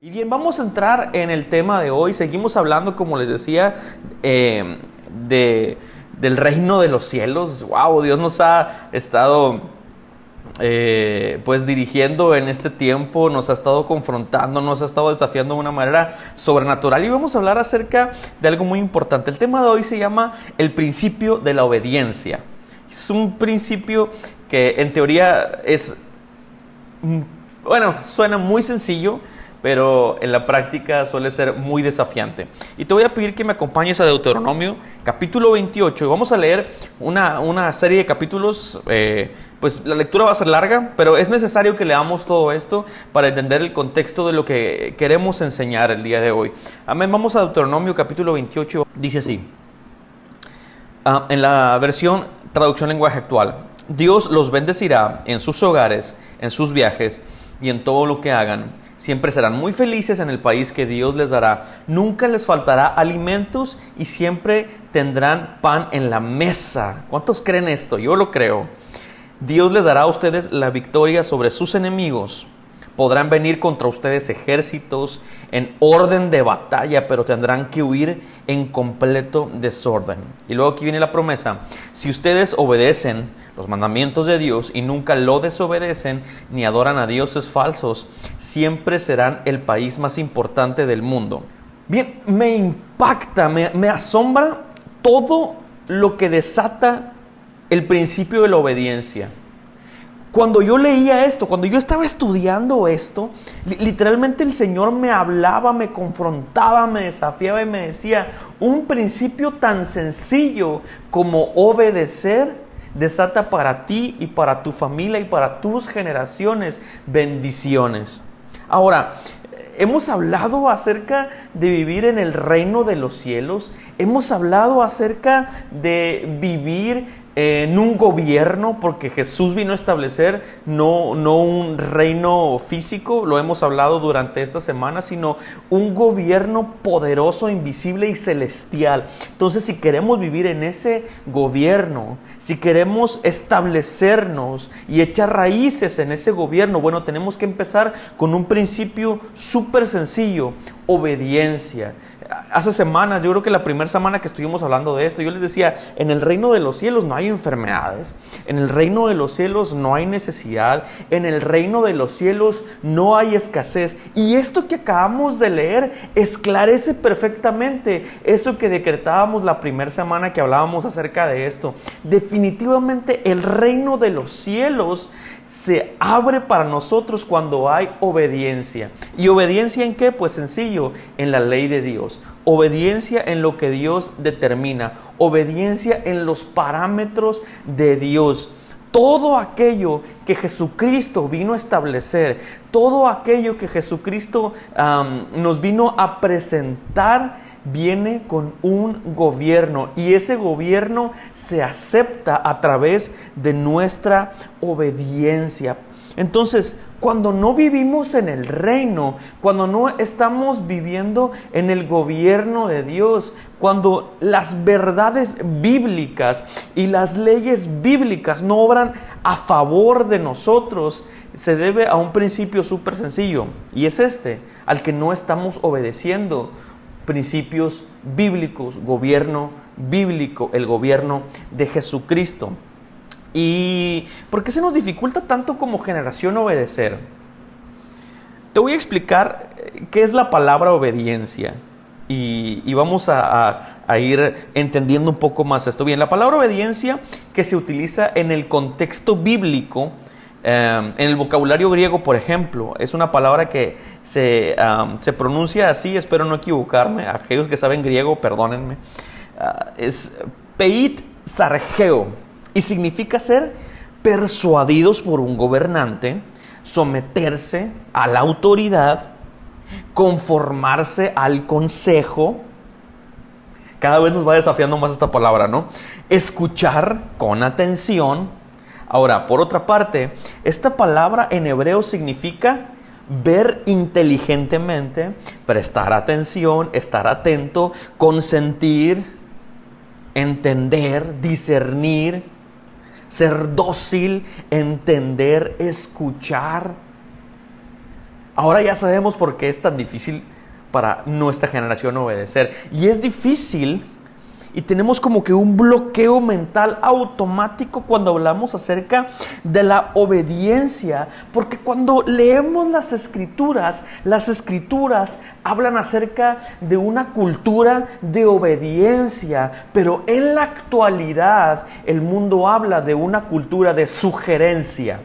Y bien, vamos a entrar en el tema de hoy. Seguimos hablando, como les decía, del reino de los cielos. Wow, Dios nos ha estado pues dirigiendo en este tiempo, nos ha estado confrontando, nos ha estado desafiando de una manera sobrenatural, y vamos a hablar acerca de algo muy importante. El tema de hoy se llama el principio de la obediencia. Es un principio que en teoría es, bueno, suena muy sencillo, pero en la práctica suele ser muy desafiante. Y te voy a pedir que me acompañes a Deuteronomio, capítulo 28. Y vamos a leer una serie de capítulos. Pues la lectura va a ser larga, pero es necesario que leamos todo esto para entender el contexto de lo que queremos enseñar el día de hoy. Amén. Vamos a Deuteronomio, capítulo 28. Dice así, en la versión traducción lenguaje actual: Dios los bendecirá en sus hogares, en sus viajes y en todo lo que hagan. Siempre serán muy felices en el país que Dios les dará. Nunca les faltará alimentos y siempre tendrán pan en la mesa. ¿Cuántos creen esto? Yo lo creo. Dios les dará a ustedes la victoria sobre sus enemigos. Podrán venir contra ustedes ejércitos en orden de batalla, pero tendrán que huir en completo desorden. Y luego aquí viene la promesa: si ustedes obedecen los mandamientos de Dios y nunca lo desobedecen ni adoran a dioses falsos, siempre serán el país más importante del mundo. Bien, me impacta, me asombra todo lo que desata el principio de la obediencia. Cuando yo leía esto, cuando yo estaba estudiando esto, literalmente el Señor me hablaba, me confrontaba, me desafiaba y me decía: un principio tan sencillo como obedecer desata para ti y para tu familia y para tus generaciones bendiciones. Ahora, hemos hablado acerca de vivir en el reino de los cielos. Hemos hablado acerca de vivir en un gobierno, porque Jesús vino a establecer no un reino físico, lo hemos hablado durante esta semana, sino un gobierno poderoso, invisible y celestial. Entonces, si queremos vivir en ese gobierno, si queremos establecernos y echar raíces en ese gobierno, bueno, tenemos que empezar con un principio súper sencillo: obediencia. Hace semanas, yo creo que la primera semana que estuvimos hablando de esto, yo les decía: en el reino de los cielos no hay enfermedades, en el reino de los cielos no hay necesidad, en el reino de los cielos no hay escasez. Y esto que acabamos de leer esclarece perfectamente eso que decretábamos la primera semana que hablábamos acerca de esto. Definitivamente el reino de los cielos se abre para nosotros cuando hay obediencia. ¿Y obediencia en qué? Pues sencillo: en la ley de Dios. Obediencia en lo que Dios determina. Obediencia en los parámetros de Dios. Todo aquello que Jesucristo vino a establecer, todo aquello que Jesucristo nos vino a presentar, viene con un gobierno, y ese gobierno se acepta a través de nuestra obediencia. Entonces, cuando no vivimos en el reino, cuando no estamos viviendo en el gobierno de Dios, cuando las verdades bíblicas y las leyes bíblicas no obran a favor de nosotros, se debe a un principio súper sencillo, y es al que no estamos obedeciendo principios bíblicos, gobierno bíblico, el gobierno de Jesucristo. ¿Y por qué se nos dificulta tanto como generación obedecer? Te voy a explicar qué es la palabra obediencia y vamos a ir entendiendo un poco más esto. Bien, la palabra obediencia, que se utiliza en el contexto bíblico, en el vocabulario griego, por ejemplo, es una palabra que se pronuncia así, espero no equivocarme, aquellos que saben griego, perdónenme, es peit sargeo, y significa ser persuadidos por un gobernante, someterse a la autoridad, conformarse al consejo. Cada vez nos va desafiando más esta palabra, ¿no? Escuchar con atención. Ahora, por otra parte, esta palabra en hebreo significa ver inteligentemente, prestar atención, estar atento, consentir, entender, discernir, ser dócil, entender, escuchar. Ahora ya sabemos por qué es tan difícil para nuestra generación obedecer. Y es difícil y tenemos como que un bloqueo mental automático cuando hablamos acerca de la obediencia, porque cuando leemos las escrituras hablan acerca de una cultura de obediencia, pero en la actualidad el mundo habla de una cultura de sugerencia,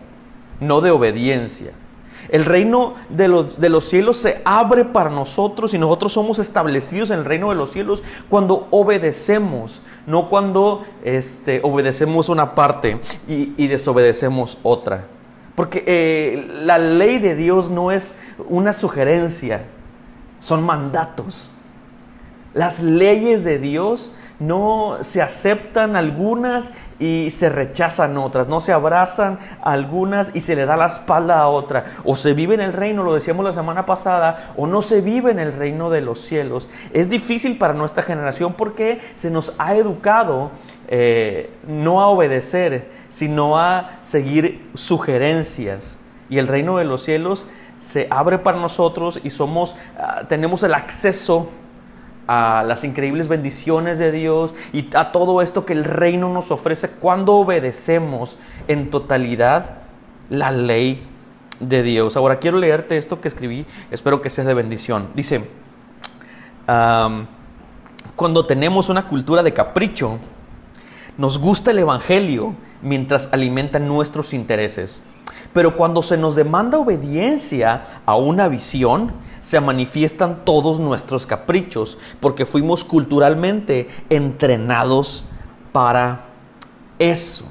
no de obediencia. El reino de los cielos se abre para nosotros y nosotros somos establecidos en el reino de los cielos cuando obedecemos, no cuando obedecemos una parte y desobedecemos otra. Porque la ley de Dios no es una sugerencia, son mandatos. Las leyes de Dios no se aceptan algunas y se rechazan otras, no se abrazan algunas y se le da la espalda a otra. O se vive en el reino, lo decíamos la semana pasada, o no se vive en el reino de los cielos. Es difícil para nuestra generación porque se nos ha educado no a obedecer, sino a seguir sugerencias. Y el reino de los cielos se abre para nosotros y tenemos el acceso a las increíbles bendiciones de Dios y a todo esto que el reino nos ofrece cuando obedecemos en totalidad la ley de Dios. Ahora quiero leerte esto que escribí, espero que sea de bendición. Dice, cuando tenemos una cultura de capricho, nos gusta el evangelio mientras alimenta nuestros intereses. Pero cuando se nos demanda obediencia a una visión, se manifiestan todos nuestros caprichos, porque fuimos culturalmente entrenados para eso.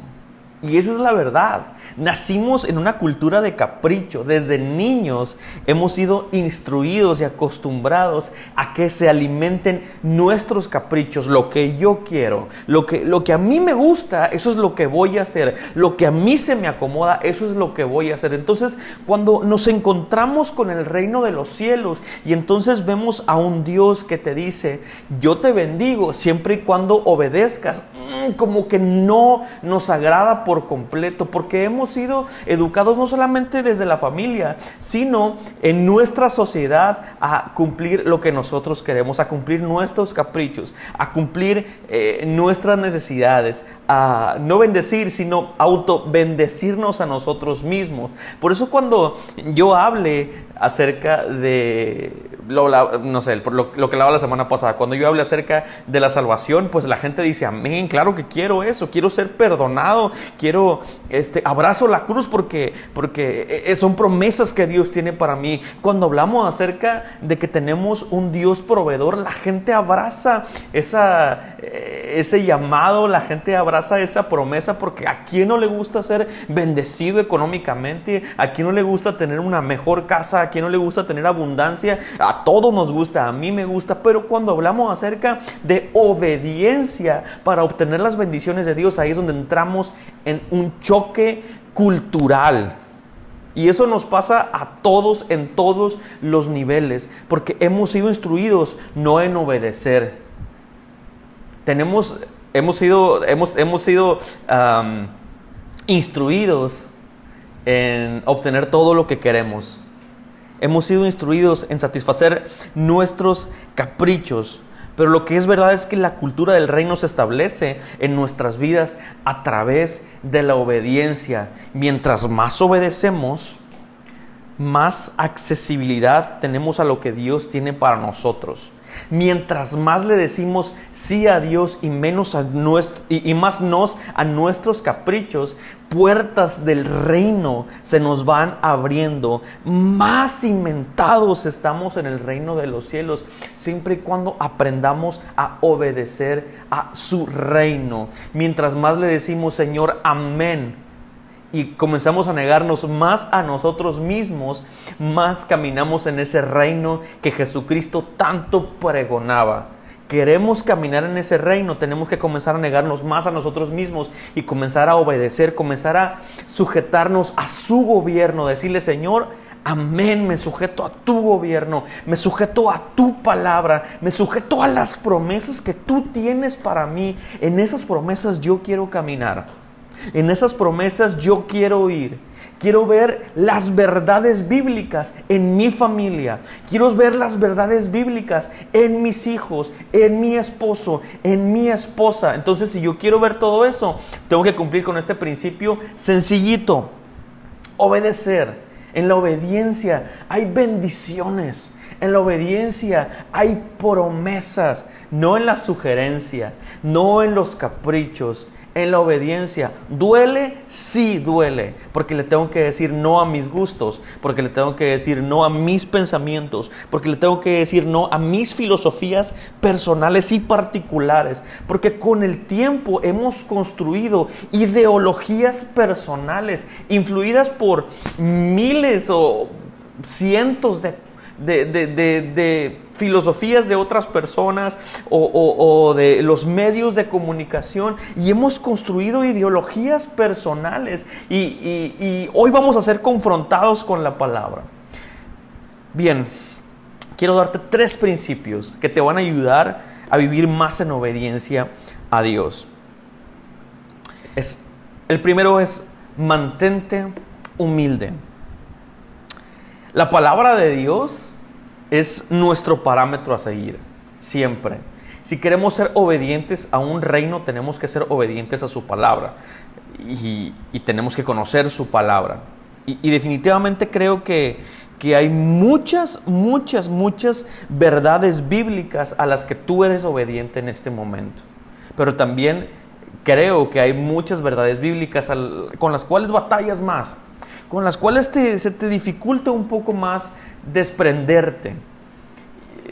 Y esa es la verdad. Nacimos en una cultura de capricho. Desde niños hemos sido instruidos y acostumbrados a que se alimenten nuestros caprichos, lo que yo quiero, lo que a mí me gusta, eso es lo que voy a hacer. Lo que a mí se me acomoda, eso es lo que voy a hacer. Entonces, cuando nos encontramos con el reino de los cielos y entonces vemos a un Dios que te dice, yo te bendigo siempre y cuando obedezcas, como que no nos agrada por completo, porque hemos sido educados no solamente desde la familia, sino en nuestra sociedad a cumplir lo que nosotros queremos, a cumplir nuestros caprichos, a cumplir nuestras necesidades, a no bendecir, sino autobendecirnos a nosotros mismos. Por eso cuando yo hable acerca de lo que hablaba la semana pasada, cuando yo hablé acerca de la salvación, pues la gente dice, amén, claro que quiero eso, quiero ser perdonado, quiero, abrazo la cruz porque son promesas que Dios tiene para mí. Cuando hablamos acerca de que tenemos un Dios proveedor, la gente abraza ese llamado, la gente abraza esa promesa, porque a quién no le gusta ser bendecido económicamente, a quién no le gusta tener una mejor casa, a quién no le gusta tener abundancia. A todos nos gusta, a mí me gusta, pero cuando hablamos acerca de obediencia para obtener las bendiciones de Dios, ahí es donde entramos en un choque cultural. Y eso nos pasa a todos en todos los niveles, porque hemos sido instruidos no en obedecer. Hemos sido instruidos en obtener todo lo que queremos. Hemos sido instruidos en satisfacer nuestros caprichos. Pero lo que es verdad es que la cultura del reino se establece en nuestras vidas a través de la obediencia. Mientras más obedecemos, más accesibilidad tenemos a lo que Dios tiene para nosotros. Mientras más le decimos sí a Dios y más nos a nuestros caprichos, puertas del reino se nos van abriendo. Más cimentados estamos en el reino de los cielos, siempre y cuando aprendamos a obedecer a su reino. Mientras más le decimos, Señor, amén, y comenzamos a negarnos más a nosotros mismos, más caminamos en ese reino que Jesucristo tanto pregonaba. Queremos caminar en ese reino, tenemos que comenzar a negarnos más a nosotros mismos y comenzar a obedecer, comenzar a sujetarnos a su gobierno, decirle, Señor, amén, me sujeto a tu gobierno, me sujeto a tu palabra, me sujeto a las promesas que tú tienes para mí. En esas promesas yo quiero caminar. En esas promesas yo quiero ir. Quiero ver las verdades bíblicas en mi familia. Quiero ver las verdades bíblicas en mis hijos, en mi esposo, en mi esposa. Entonces, si yo quiero ver todo eso, tengo que cumplir con este principio sencillito. Obedecer. En la obediencia hay bendiciones. En la obediencia hay promesas. No en la sugerencia, no en los caprichos. En la obediencia, ¿duele? Sí duele, porque le tengo que decir no a mis gustos, porque le tengo que decir no a mis pensamientos, porque le tengo que decir no a mis filosofías personales y particulares, porque con el tiempo hemos construido ideologías personales influidas por miles o cientos de filosofías de otras personas o de los medios de comunicación, y hemos construido ideologías personales y hoy vamos a ser confrontados con la palabra. Bien, quiero darte 3 principios que te van a ayudar a vivir más en obediencia a Dios. El primero es: mantente humilde. La palabra de Dios es nuestro parámetro a seguir, siempre. Si queremos ser obedientes a un reino, tenemos que ser obedientes a su palabra. Y tenemos que conocer su palabra. Y definitivamente creo que hay muchas verdades bíblicas a las que tú eres obediente en este momento. Pero también creo que hay muchas verdades bíblicas con las cuales batallas más, con las cuales se te dificulta un poco más desprenderte.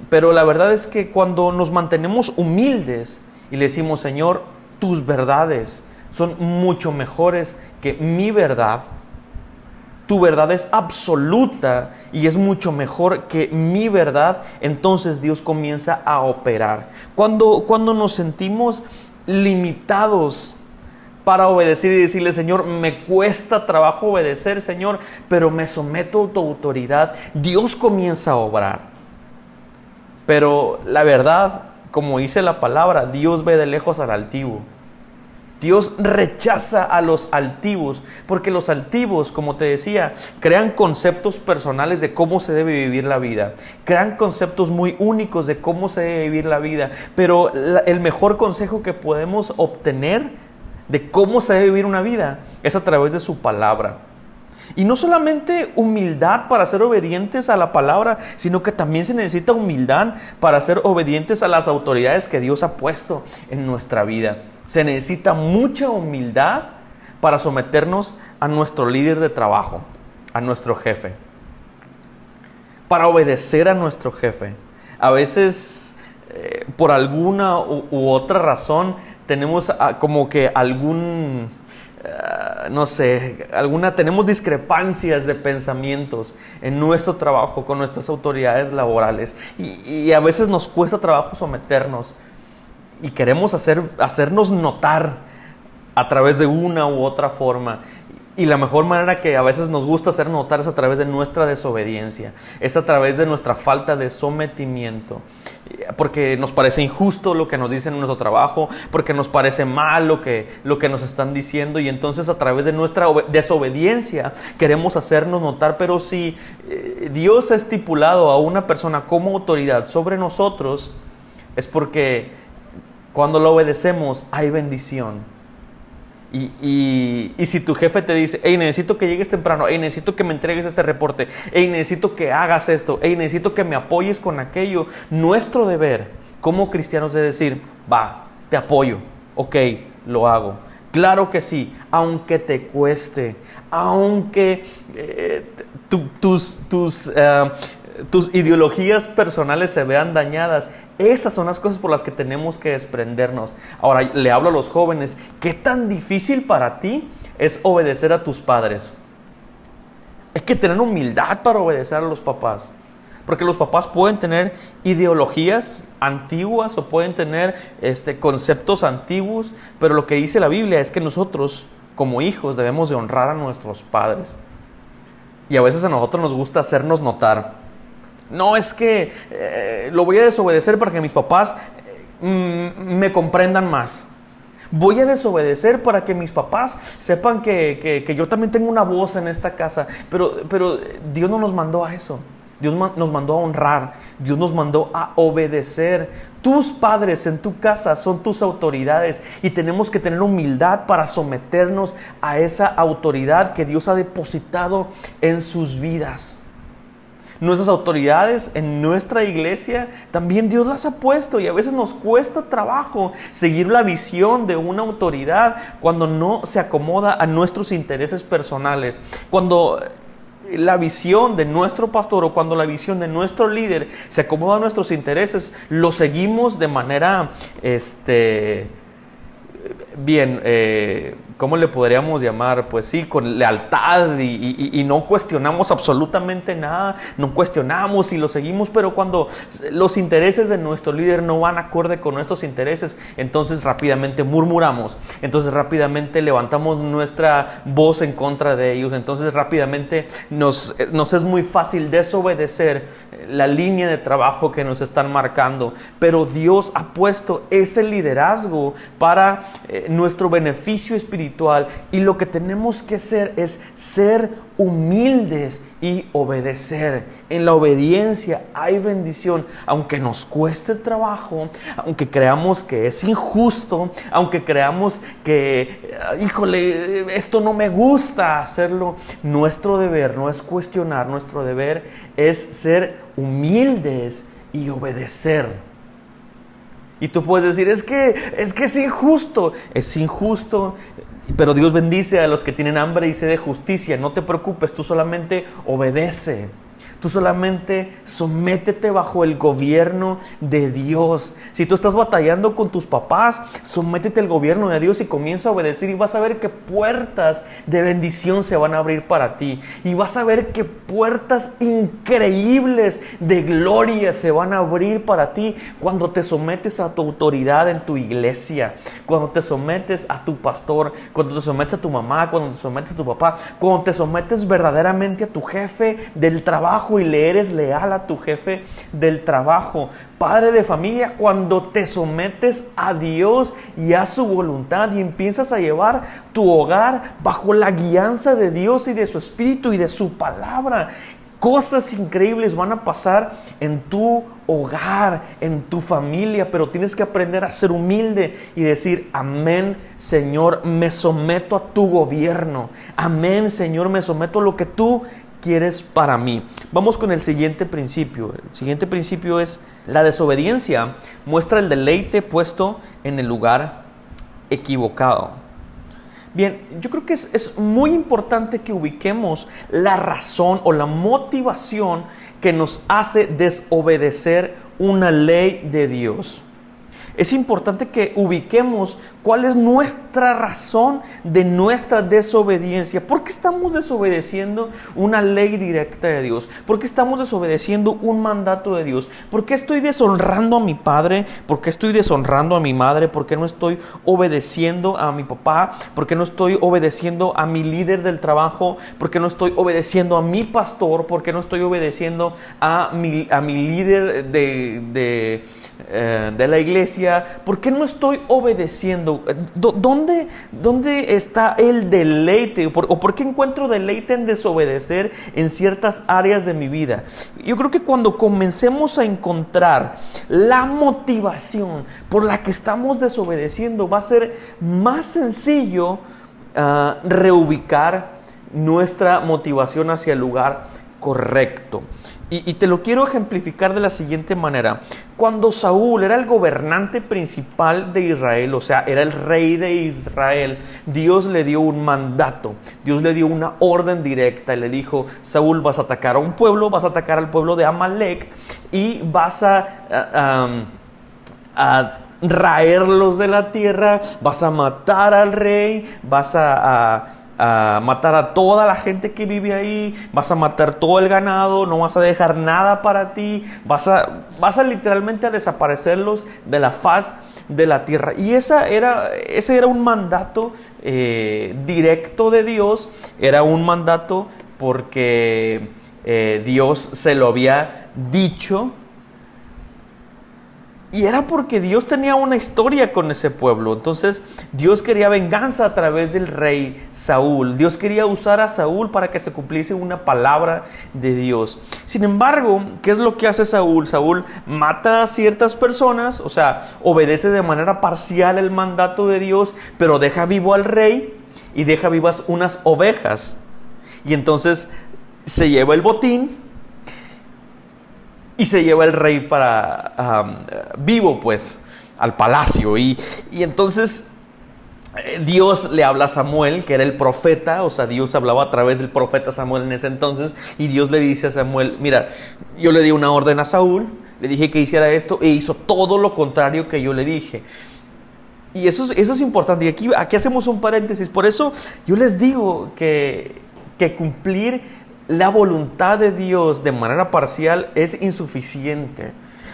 Pero la verdad es que cuando nos mantenemos humildes y le decimos: Señor, tus verdades son mucho mejores que mi verdad, tu verdad es absoluta y es mucho mejor que mi verdad, entonces Dios comienza a operar. Cuando nos sentimos limitados para obedecer y decirle: Señor, me cuesta trabajo obedecer, Señor, pero me someto a tu autoridad, Dios comienza a obrar. Pero la verdad, como dice la palabra, Dios ve de lejos al altivo. Dios rechaza a los altivos, porque los altivos, como te decía, crean conceptos personales de cómo se debe vivir la vida. Crean conceptos muy únicos de cómo se debe vivir la vida. Pero el mejor consejo que podemos obtener de cómo se debe vivir una vida es a través de su palabra. Y no solamente humildad para ser obedientes a la palabra, sino que también se necesita humildad para ser obedientes a las autoridades que Dios ha puesto en nuestra vida. Se necesita mucha humildad para someternos a nuestro líder de trabajo, a nuestro jefe, para obedecer a nuestro jefe. A veces, por alguna u otra razón, tenemos como que tenemos discrepancias de pensamientos en nuestro trabajo con nuestras autoridades laborales y a veces nos cuesta trabajo someternos y queremos hacernos notar a través de una u otra forma. Y la mejor manera que a veces nos gusta hacer notar es a través de nuestra desobediencia, es a través de nuestra falta de sometimiento, porque nos parece injusto lo que nos dicen en nuestro trabajo, porque nos parece mal lo que nos están diciendo, y entonces a través de nuestra desobediencia queremos hacernos notar. Pero si Dios ha estipulado a una persona como autoridad sobre nosotros, es porque cuando lo obedecemos hay bendición. Y si tu jefe te dice: hey, necesito que llegues temprano, hey, necesito que me entregues este reporte, hey, necesito que hagas esto, hey, necesito que me apoyes con aquello, nuestro deber como cristianos es decir: va, te apoyo, ok, lo hago. Claro que sí, aunque te cueste, aunque tus ideologías personales se vean dañadas. Esas son las cosas por las que tenemos que desprendernos. Ahora le hablo a los jóvenes: ¿qué tan difícil para ti es obedecer a tus padres? Hay que tener humildad para obedecer a los papás, porque los papás pueden tener ideologías antiguas o pueden tener conceptos antiguos, pero lo que dice la Biblia es que nosotros como hijos debemos de honrar a nuestros padres. Y a veces a nosotros nos gusta hacernos notar. No, es que lo voy a desobedecer para que mis papás me comprendan más. Voy a desobedecer para que mis papás sepan que yo también tengo una voz en esta casa. Pero Dios no nos mandó a eso. Dios nos mandó a honrar. Dios nos mandó a obedecer. Tus padres en tu casa son tus autoridades y tenemos que tener humildad para someternos a esa autoridad que Dios ha depositado en sus vidas. Nuestras autoridades en nuestra iglesia también Dios las ha puesto, y a veces nos cuesta trabajo seguir la visión de una autoridad cuando no se acomoda a nuestros intereses personales. Cuando la visión de nuestro pastor o cuando la visión de nuestro líder se acomoda a nuestros intereses, lo seguimos de manera ¿cómo le podríamos llamar? Pues sí, con lealtad y no cuestionamos absolutamente nada, no cuestionamos y lo seguimos. Pero cuando los intereses de nuestro líder no van acorde con nuestros intereses, entonces rápidamente murmuramos, entonces rápidamente levantamos nuestra voz en contra de ellos, entonces rápidamente nos es muy fácil desobedecer la línea de trabajo que nos están marcando. Pero Dios ha puesto ese liderazgo para nuestro beneficio espiritual, y lo que tenemos que hacer es ser humildes y obedecer. En la obediencia hay bendición, aunque nos cueste trabajo, aunque creamos que es injusto, aunque creamos que, híjole, esto no me gusta hacerlo. Nuestro deber no es cuestionar, nuestro deber es ser humildes y obedecer. Y tú puedes decir, es que es injusto. Es injusto, pero Dios bendice a los que tienen hambre y sed de justicia. No te preocupes, tú solamente obedece. Tú solamente sométete bajo el gobierno de Dios. Si tú estás batallando con tus papás, sométete al gobierno de Dios y comienza a obedecer, y vas a ver que puertas de bendición se van a abrir para ti. Y vas a ver que puertas increíbles de gloria se van a abrir para ti cuando te sometes a tu autoridad en tu iglesia, cuando te sometes a tu pastor, cuando te sometes a tu mamá, cuando te sometes a tu papá, cuando te sometes verdaderamente a tu jefe del trabajo y le eres leal a tu jefe del trabajo. Padre de familia, cuando te sometes a Dios y a su voluntad y empiezas a llevar tu hogar bajo la guianza de Dios y de su Espíritu y de su palabra, cosas increíbles van a pasar en tu hogar, en tu familia. Pero tienes que aprender a ser humilde y decir, amén, Señor, me someto a tu gobierno. Amén, Señor, me someto a lo que tú quieres para mí. Vamos con el siguiente principio. El siguiente principio es: la desobediencia muestra el deleite puesto en el lugar equivocado. Bien, yo creo que es muy importante que ubiquemos la razón o la motivación que nos hace desobedecer una ley de Dios. Es importante que ubiquemos cuál es nuestra razón de nuestra desobediencia. ¿Por qué estamos desobedeciendo una ley directa de Dios? ¿Por qué estamos desobedeciendo un mandato de Dios? ¿Por qué estoy deshonrando a mi padre? ¿Por qué estoy deshonrando a mi madre? ¿Por qué no estoy obedeciendo a mi papá? ¿Por qué no estoy obedeciendo a mi líder del trabajo? ¿Por qué no estoy obedeciendo a mi pastor? ¿Por qué no estoy obedeciendo a mi líder de la iglesia? ¿Por qué no estoy obedeciendo? ¿Dónde está el deleite? ¿O por qué encuentro deleite en desobedecer en ciertas áreas de mi vida? Yo creo que cuando comencemos a encontrar la motivación por la que estamos desobedeciendo, va a ser más sencillo reubicar nuestra motivación hacia el lugar correcto. Y te lo quiero ejemplificar de la siguiente manera. Cuando Saúl era el gobernante principal de Israel, o sea, era el rey de Israel, Dios le dio un mandato, Dios le dio una orden directa y le dijo: Saúl, vas a atacar a un pueblo, vas a atacar al pueblo de Amalek y vas a raerlos de la tierra, vas a matar al rey, vas a matar a toda la gente que vive ahí, vas a matar todo el ganado, no vas a dejar nada para ti, vas a literalmente a desaparecerlos de la faz de la tierra. Y ese era un mandato directo de Dios, era un mandato porque Dios se lo había dicho. Y era porque Dios tenía una historia con ese pueblo. Entonces Dios quería venganza a través del rey Saúl. Dios quería usar a Saúl para que se cumpliese una palabra de Dios. Sin embargo, ¿qué es lo que hace Saúl? Saúl mata a ciertas personas, o sea, obedece de manera parcial el mandato de Dios, pero deja vivo al rey y deja vivas unas ovejas. Y entonces se lleva el botín y se lleva el rey para vivo, pues, al palacio. Y entonces Dios le habla a Samuel, que era el profeta. O sea, Dios hablaba a través del profeta Samuel en ese entonces. Y Dios le dice a Samuel: mira, yo le di una orden a Saúl, le dije que hiciera esto, e hizo todo lo contrario que yo le dije. Y eso es importante. Y aquí hacemos un paréntesis. Por eso yo les digo que cumplir la voluntad de Dios de manera parcial es insuficiente.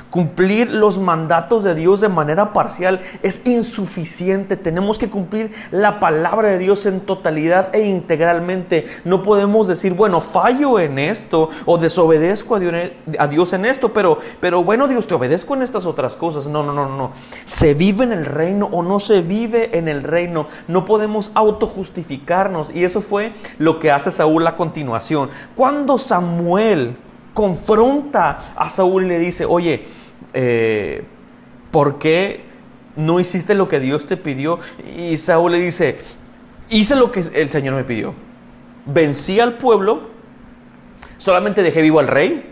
Cumplir los mandatos de Dios de manera parcial es insuficiente. Tenemos que cumplir la palabra de Dios en totalidad e integralmente. No podemos decir, bueno, fallo en esto o desobedezco a Dios en esto, pero bueno, Dios, te obedezco en estas otras cosas. No. Se vive en el reino o no se vive en el reino. No podemos autojustificarnos, y eso fue lo que hace Saúl a continuación. Cuando Samuel confronta a Saúl y le dice: oye, ¿por qué no hiciste lo que Dios te pidió? Y Saúl le dice: hice lo que el Señor me pidió. Vencí al pueblo, solamente dejé vivo al rey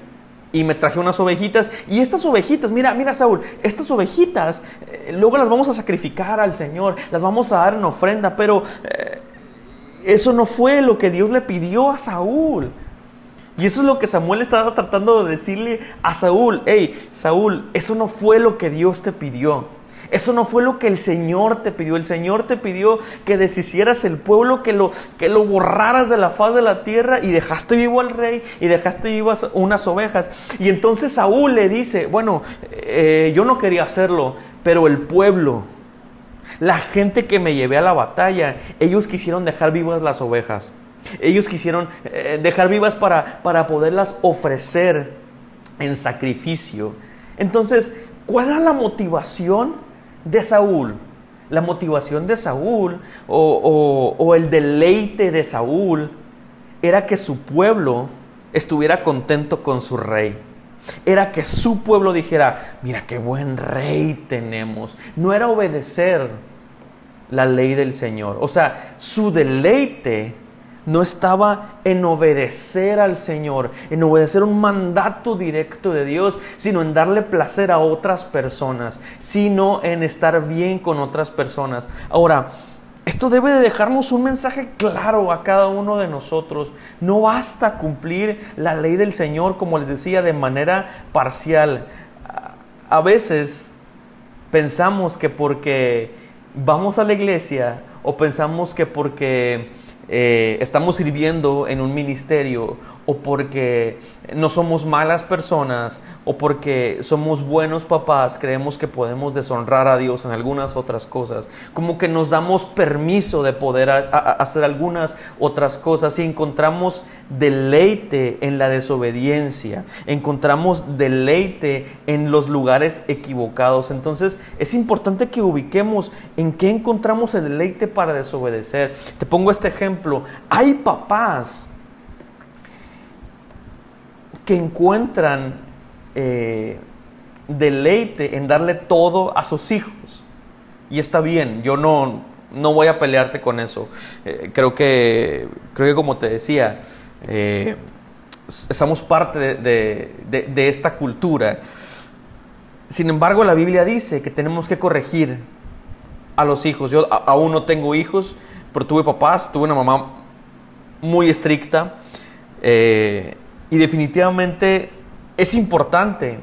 y me traje unas ovejitas. Y estas ovejitas, mira Saúl, estas ovejitas luego las vamos a sacrificar al Señor, las vamos a dar en ofrenda, pero eso no fue lo que Dios le pidió a Saúl. Y eso es lo que Samuel estaba tratando de decirle a Saúl: hey, Saúl, eso no fue lo que Dios te pidió. Eso no fue lo que el Señor te pidió. El Señor te pidió que deshicieras el pueblo, que lo borraras de la faz de la tierra, y dejaste vivo al rey y dejaste vivas unas ovejas. Y entonces Saúl le dice: bueno, yo no quería hacerlo, pero el pueblo, la gente que me llevé a la batalla, ellos quisieron dejar vivas las ovejas. Ellos quisieron dejar vivas para poderlas ofrecer en sacrificio. Entonces, ¿cuál era la motivación de Saúl? La motivación de Saúl o el deleite de Saúl era que su pueblo estuviera contento con su rey. Era que su pueblo dijera: mira qué buen rey tenemos. No era obedecer la ley del Señor. O sea, su deleite no estaba en obedecer al Señor, en obedecer un mandato directo de Dios, sino en darle placer a otras personas, sino en estar bien con otras personas. Ahora, esto debe de dejarnos un mensaje claro a cada uno de nosotros. No basta cumplir la ley del Señor, como les decía, de manera parcial. A veces pensamos que porque vamos a la iglesia, o pensamos que porque estamos sirviendo en un ministerio, o porque no somos malas personas, o porque somos buenos papás, creemos que podemos deshonrar a Dios en algunas otras cosas. Como que nos damos permiso de poder hacer algunas otras cosas, y encontramos deleite en la desobediencia, encontramos deleite en los lugares equivocados. Entonces es importante que ubiquemos en qué encontramos el deleite para desobedecer. Te pongo este ejemplo. Hay papás que encuentran deleite en darle todo a sus hijos. Y está bien, yo no voy a pelearte con eso. Creo que como te decía, somos parte de esta cultura. Sin embargo, la Biblia dice que tenemos que corregir a los hijos. Yo aún no tengo hijos, pero tuve papás, tuve una mamá muy estricta. Y definitivamente es importante,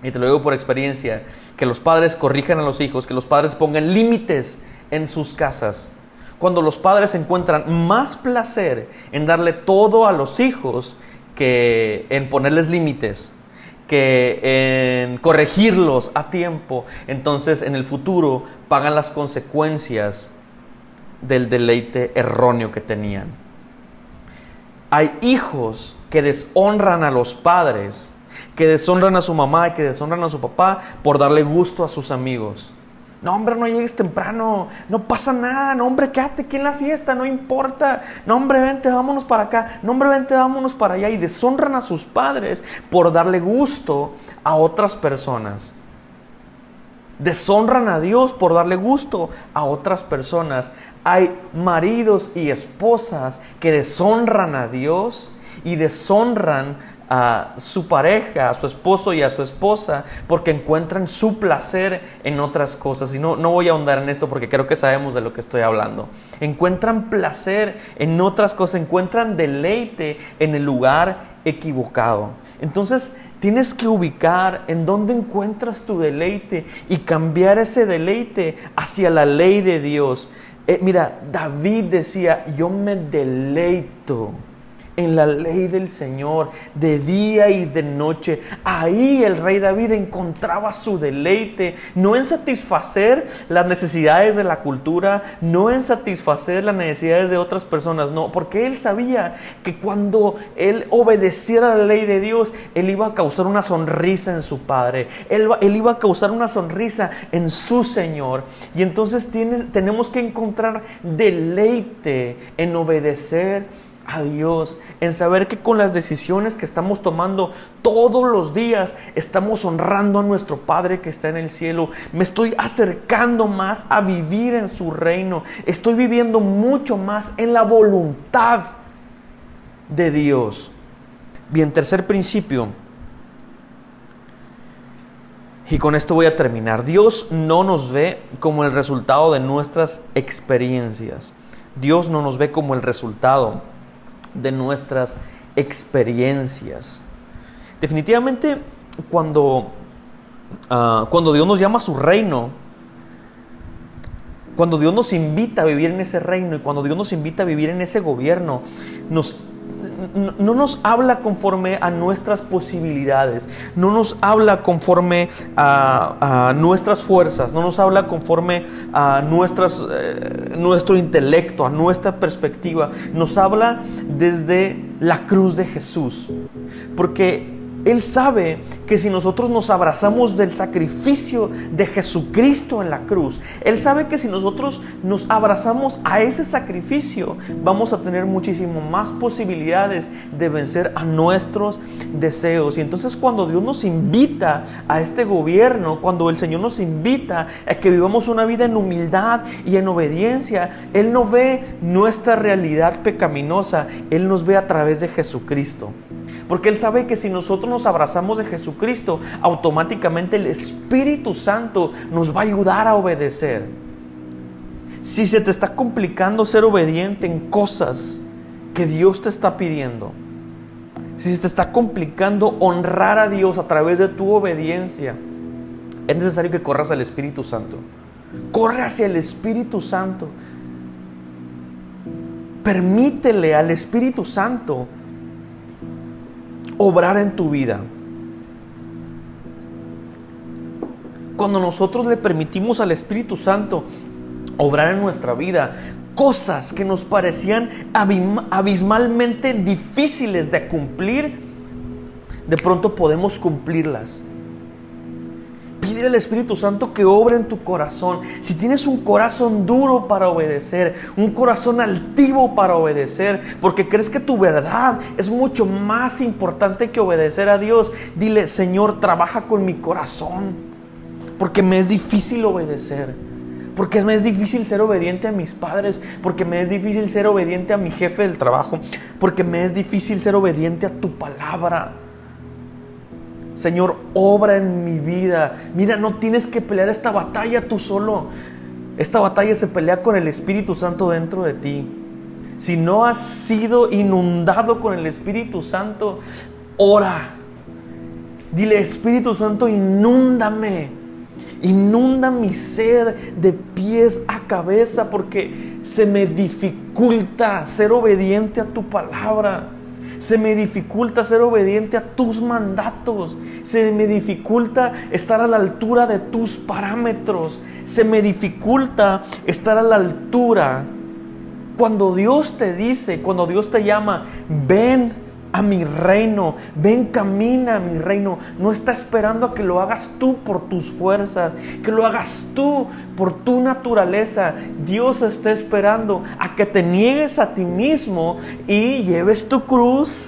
y te lo digo por experiencia, que los padres corrijan a los hijos, que los padres pongan límites en sus casas. Cuando los padres encuentran más placer en darle todo a los hijos que en ponerles límites, que en corregirlos a tiempo, entonces en el futuro pagan las consecuencias del deleite erróneo que tenían. Hay hijos que deshonran a los padres que deshonran a su mamá y que deshonran a su papá por darle gusto a sus amigos. No, hombre, no llegues temprano, no pasa nada, no, hombre, quédate aquí en la fiesta, no importa. No, hombre, vente, vámonos para acá, no, hombre, vente, vámonos para allá. Y deshonran a sus padres por darle gusto a otras personas. Deshonran a Dios por darle gusto a otras personas. Hay maridos y esposas que deshonran a Dios y deshonran a su pareja, a su esposo y a su esposa, porque encuentran su placer en otras cosas. Y no voy a ahondar en esto porque creo que sabemos de lo que estoy hablando. Encuentran placer en otras cosas, encuentran deleite en el lugar equivocado. Entonces tienes que ubicar en dónde encuentras tu deleite y cambiar ese deleite hacia la ley de Dios. Mira, David decía, yo me deleito en la ley del Señor, de día y de noche. Ahí el rey David encontraba su deleite, no en satisfacer las necesidades de la cultura, no en satisfacer las necesidades de otras personas, no, porque él sabía que cuando él obedeciera la ley de Dios, él iba a causar una sonrisa en su Padre, él iba a causar una sonrisa en su Señor. Y entonces tenemos que encontrar deleite en obedecer a Dios, en saber que con las decisiones que estamos tomando todos los días estamos honrando a nuestro Padre que está en el cielo. Me estoy acercando más a vivir en su reino, estoy viviendo mucho más en la voluntad de Dios. Bien, tercer principio, y con esto voy a terminar. Dios no nos ve como el resultado de nuestras experiencias. Dios no nos ve como el resultado de nuestras experiencias. Definitivamente, cuando Dios nos llama a su reino, cuando Dios nos invita a vivir en ese reino y cuando Dios nos invita a vivir en ese gobierno, no nos habla conforme a nuestras posibilidades, no nos habla conforme a nuestras fuerzas, no nos habla conforme a nuestro intelecto, a nuestra perspectiva. Nos habla desde la cruz de Jesús, porque Él sabe que si nosotros nos abrazamos del sacrificio de Jesucristo en la cruz, Él sabe que si nosotros nos abrazamos a ese sacrificio, vamos a tener muchísimo más posibilidades de vencer a nuestros deseos. Y entonces cuando Dios nos invita a este gobierno, cuando el Señor nos invita a que vivamos una vida en humildad y en obediencia, Él no ve nuestra realidad pecaminosa, Él nos ve a través de Jesucristo. Porque Él sabe que si nosotros nos abrazamos de Jesucristo, automáticamente el Espíritu Santo nos va a ayudar a obedecer. Si se te está complicando ser obediente en cosas que Dios te está pidiendo, si se te está complicando honrar a Dios a través de tu obediencia, es necesario que corras al Espíritu Santo. Corre hacia el Espíritu Santo. Permítele al Espíritu Santo obrar en tu vida. Cuando nosotros le permitimos al Espíritu Santo obrar en nuestra vida, cosas que nos parecían abismalmente difíciles de cumplir, de pronto podemos cumplirlas. Pídele al Espíritu Santo que obre en tu corazón. Si tienes un corazón duro para obedecer, un corazón altivo para obedecer, porque crees que tu verdad es mucho más importante que obedecer a Dios, dile: Señor, trabaja con mi corazón, porque me es difícil obedecer, porque me es difícil ser obediente a mis padres, porque me es difícil ser obediente a mi jefe del trabajo, porque me es difícil ser obediente a tu palabra. Señor, obra en mi vida. Mira, no tienes que pelear esta batalla tú solo. Esta batalla se pelea con el Espíritu Santo dentro de ti. Si no has sido inundado con el Espíritu Santo, ora. Dile: Espíritu Santo, inúndame. Inunda mi ser de pies a cabeza, porque se me dificulta ser obediente a tu palabra. Se me dificulta ser obediente a tus mandatos. Se me dificulta estar a la altura de tus parámetros. Se me dificulta estar a la altura. Cuando Dios te dice, cuando Dios te llama: ven a mi reino, ven, camina a mi reino. No está esperando a que lo hagas tú por tus fuerzas, que lo hagas tú por tu naturaleza. Dios está esperando a que te niegues a ti mismo y lleves tu cruz,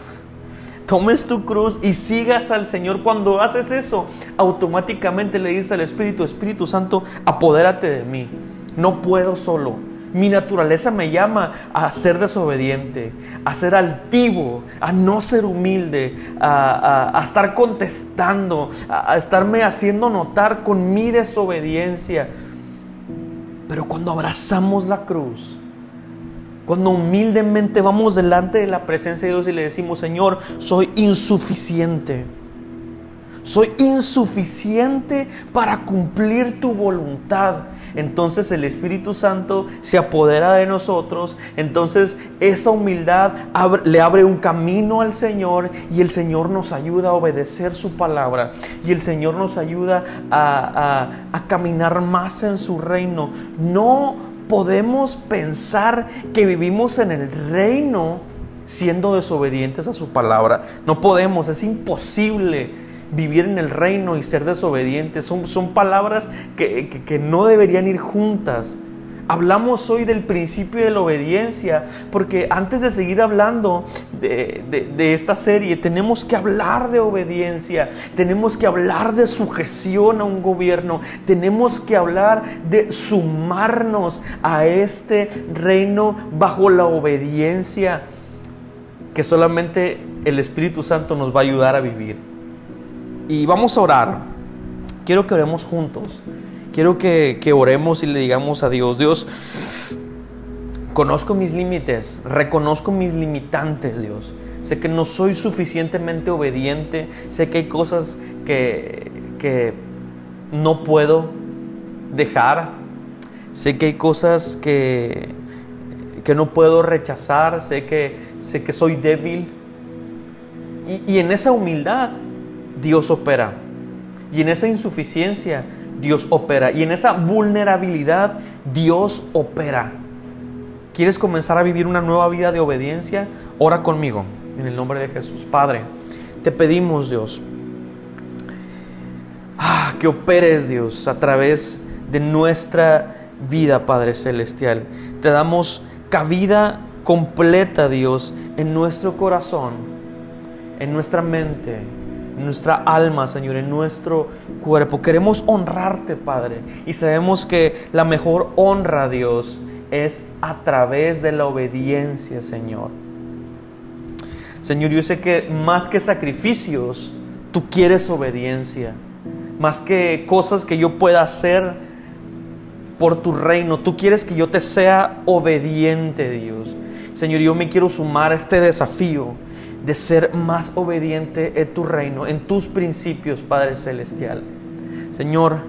tomes tu cruz y sigas al Señor. Cuando haces eso, automáticamente le dices al Espíritu Santo, apodérate de mí. No puedo solo. Mi naturaleza me llama a ser desobediente, a ser altivo, a no ser humilde, a estar contestando, a estarme haciendo notar con mi desobediencia. Pero cuando abrazamos la cruz, cuando humildemente vamos delante de la presencia de Dios y le decimos, Señor, soy insuficiente. Soy insuficiente para cumplir tu voluntad. Entonces el Espíritu Santo se apodera de nosotros. Entonces esa humildad le abre un camino al Señor, y el Señor nos ayuda a obedecer su palabra, y el Señor nos ayuda a caminar más en su reino. No podemos pensar que vivimos en el reino siendo desobedientes a su palabra. No podemos, es imposible vivir en el reino y ser desobedientes. Son palabras que no deberían ir juntas. Hablamos hoy del principio de la obediencia, porque antes de seguir hablando de esta serie, tenemos que hablar de obediencia, tenemos que hablar de sujeción a un gobierno, tenemos que hablar de sumarnos a este reino bajo la obediencia que solamente el Espíritu Santo nos va a ayudar a vivir. Y vamos a orar. Quiero que oremos juntos. Quiero que oremos y le digamos a Dios, Dios, conozco mis límites, reconozco mis limitantes, Dios. Sé que no soy suficientemente obediente. Sé que hay cosas que no puedo dejar. Sé que hay cosas que no puedo rechazar. Sé que soy débil. Y en esa humildad Dios opera, y en esa insuficiencia Dios opera, y en esa vulnerabilidad Dios opera. ¿Quieres comenzar a vivir una nueva vida de obediencia? Ora conmigo en el nombre de Jesús. Padre, te pedimos, Dios, que operes, Dios, a través de nuestra vida, Padre Celestial. Te damos cabida completa, Dios, en nuestro corazón, en nuestra mente, en nuestra alma, Señor, en nuestro cuerpo. Queremos honrarte, Padre, y sabemos que la mejor honra, Dios, es a través de la obediencia, Señor. Señor, yo sé que más que sacrificios, tú quieres obediencia. Más que cosas que yo pueda hacer por tu reino, tú quieres que yo te sea obediente, Dios. Señor, yo me quiero sumar a este desafío de ser más obediente en tu reino, en tus principios, Padre Celestial. Señor,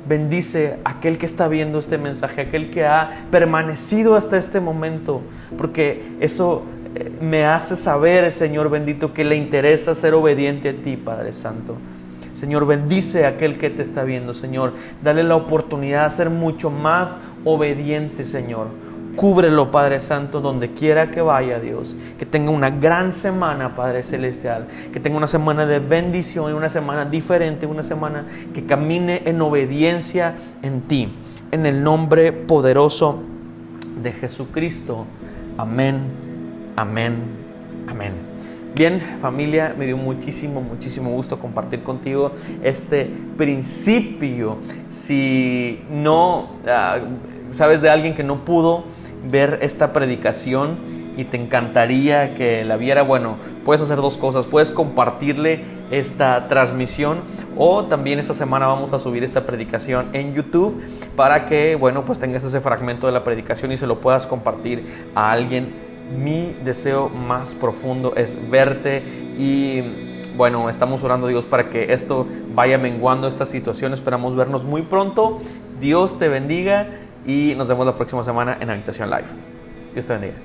bendice a aquel que está viendo este mensaje, aquel que ha permanecido hasta este momento, porque eso me hace saber, Señor bendito, que le interesa ser obediente a ti, Padre Santo. Señor, bendice a aquel que te está viendo, Señor. Dale la oportunidad de ser mucho más obediente, Señor. Cúbrelo, Padre Santo, donde quiera que vaya, Dios. Que tenga una gran semana, Padre Celestial. Que tenga una semana de bendición, una semana diferente, una semana que camine en obediencia en ti. En el nombre poderoso de Jesucristo. Amén, amén, amén. Bien, familia, me dio muchísimo gusto compartir contigo este principio. Si no sabes de alguien que no pudo ver esta predicación y te encantaría que la viera, bueno, puedes hacer dos cosas. Puedes compartirle esta transmisión, o también esta semana vamos a subir esta predicación en YouTube para que, bueno, pues tengas ese fragmento de la predicación y se lo puedas compartir a alguien. Mi deseo más profundo es verte y, bueno, estamos orando, Dios, para que esto vaya menguando esta situación. Esperamos vernos muy pronto. Dios te bendiga y nos vemos la próxima semana en Habitación Live. Dios te bendiga.